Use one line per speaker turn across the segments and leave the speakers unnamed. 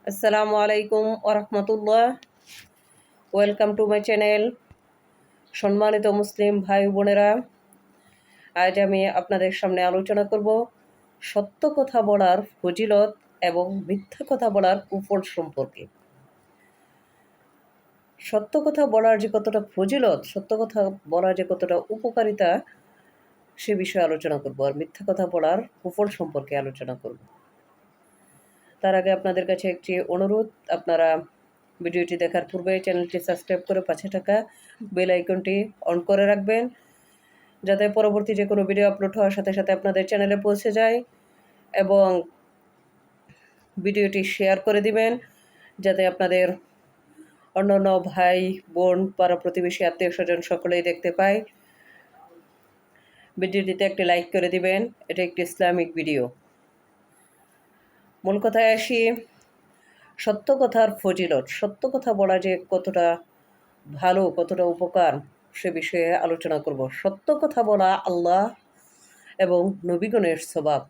আসসালামু আলাইকুম ওরহমতুল্লাহ। Welcome to my channel. সম্মানিত মুসলিম ভাই বোনেরা, আজ আমি আপনাদের সামনে আলোচনা করব সত্য কথা বলার ফজিলত এবং মিথ্যা কথা বলার কুফল সম্পর্কে। সত্য কথা বলার যে কতটা ফজিলত, সত্য কথা বলার যে কতটা উপকারিতা, সে বিষয়ে আলোচনা করব, আর মিথ্যা কথা বলার কুফল সম্পর্কে আলোচনা করব। তার আগে আপনাদের কাছে একটি অনুরোধ, আপনারা ভিডিওটি দেখার পূর্বে চ্যানেলটি সাবস্ক্রাইব করে পাশে থাকা বেল আইকনটি অন করে রাখবেন, যাতে পরবর্তী যে কোনো ভিডিও আপলোড হওয়ার সাথে সাথে আপনাদের চ্যানেলে পৌঁছে যায়, এবং ভিডিওটি শেয়ার করে দিবেন যাতে আপনাদের অন্যান্য ভাই বোন পাড়া প্রতিবেশী আত্মীয় স্বজন সকলেই দেখতে পায়। ভিডিওটিতে একটি লাইক করে দিবেন। এটা একটি ইসলামিক ভিডিও। মূল কথায় আসি, সত্য কথার ফজিলত, সত্য কথা বলা যে কতটা ভালো, কতটা উপকার, সে বিষয়ে আলোচনা করব। সত্য কথা বলা আল্লাহ এবং নবীগণের স্বভাব।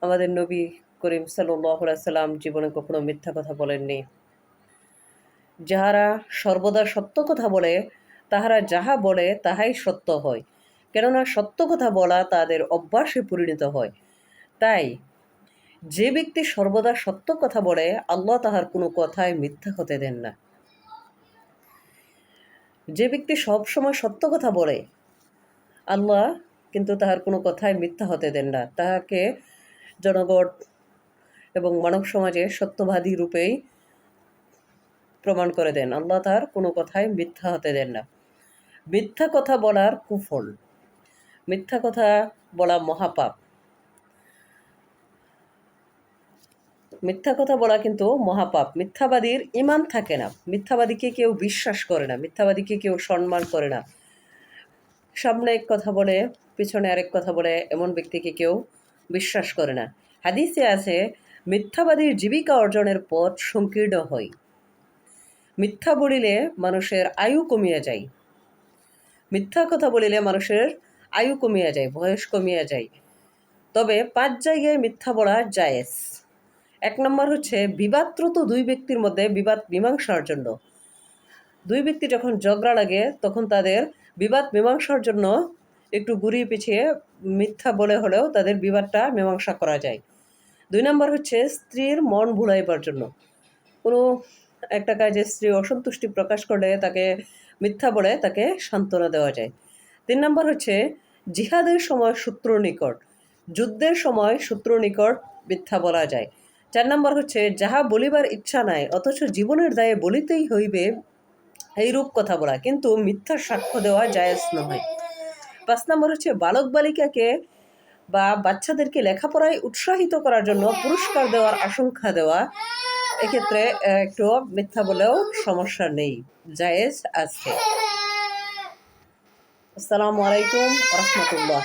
আমাদের নবী করিম সাল্লাল্লাহু আলাইহি সাল্লাম জীবনে কখনো মিথ্যা কথা বলেননি। যাহারা সর্বদা সত্য কথা বলে, তাহারা যাহা বলে তাহাই সত্য হয়, কেননা সত্য কথা বলা তাদের অভ্যাসে পরিণত হয়। তাই যে ব্যক্তি সর্বদা সত্য কথা বলে, আল্লাহ তাহার কোনো কথায় মিথ্যা হতে দেন না। যে ব্যক্তি সবসময় সত্য কথা বলে, আল্লাহ কিন্তু তাহার কোনো কথায় মিথ্যা হতে দেন না। তাহাকে জনগণ এবং মানব সমাজে সত্যবাদী রূপেই প্রমাণ করে দেন। আল্লাহ তাহার কোনো কথায় মিথ্যা হতে দেন না। মিথ্যা কথা বলার কুফল, মিথ্যা কথা বলা মহাপাপ। মিথ্যা কথা বলা কিন্তু মহাপাপ। মিথ্যাবাদীর ঈমান থাকে না, মিথ্যাবাদীকে কেউ বিশ্বাস করে না, মিথ্যাবাদীকে কেউ সম্মান করে না। সামনে এক কথা বলে পিছনে আরেক কথা বলে এমন ব্যক্তিকে কেউ বিশ্বাস করে না। হাদিসে আছে, মিথ্যাবাদীর জীবিকা অর্জনের পথ সংকীর্ণ হয়। মিথ্যা বলিলে মানুষের আয়ু কমিয়া যায়। মিথ্যা কথা বলিলে মানুষের আয়ু কমিয়া যায়, বয়স কমিয়া যায়। তবে 5 জায়গায় মিথ্যা বলা জায়েজ। 1 নম্বর হচ্ছে বিবাদরত দুই ব্যক্তির মধ্যে বিবাদ মীমাংসার জন্য। দুই ব্যক্তি যখন ঝগড়া লাগে, তখন তাদের বিবাদ মীমাংসার জন্য একটু ঘুরিয়ে পিছিয়ে মিথ্যা বলে হলেও তাদের বিবাদটা মীমাংসা করা যায়। 2 নম্বর হচ্ছে স্ত্রীর মন ভুলাইবার জন্য। কোনো একটা কাজে স্ত্রী অসন্তুষ্টি প্রকাশ করলে তাকে মিথ্যা বলে তাকে সান্ত্বনা দেওয়া যায়। 3 নম্বর হচ্ছে জিহাদের সময় শত্রু নিকট, যুদ্ধের সময় শত্রু নিকট মিথ্যা বলা যায়। 4 নম্বর হচ্ছে যাহা বলিবার ইচ্ছা নাই অথচ জীবনের দায়ে বলিতেই হইবে, এইরূপ কথা বলা, কিন্তু মিথ্যার সাক্ষ্য দেওয়া জায়েজ নয়। 5 নম্বর হচ্ছে বালক বালিকাকে বা বাচ্চাদেরকে লেখাপড়ায় উৎসাহিত করার জন্য পুরস্কার দেওয়ার আশঙ্কা দেওয়া। এক্ষেত্রে একটু মিথ্যা বলেও সমস্যা নেই, জায়েজ আছে। আসসালামু আলাইকুম ওয়া রাহমাতুল্লাহ।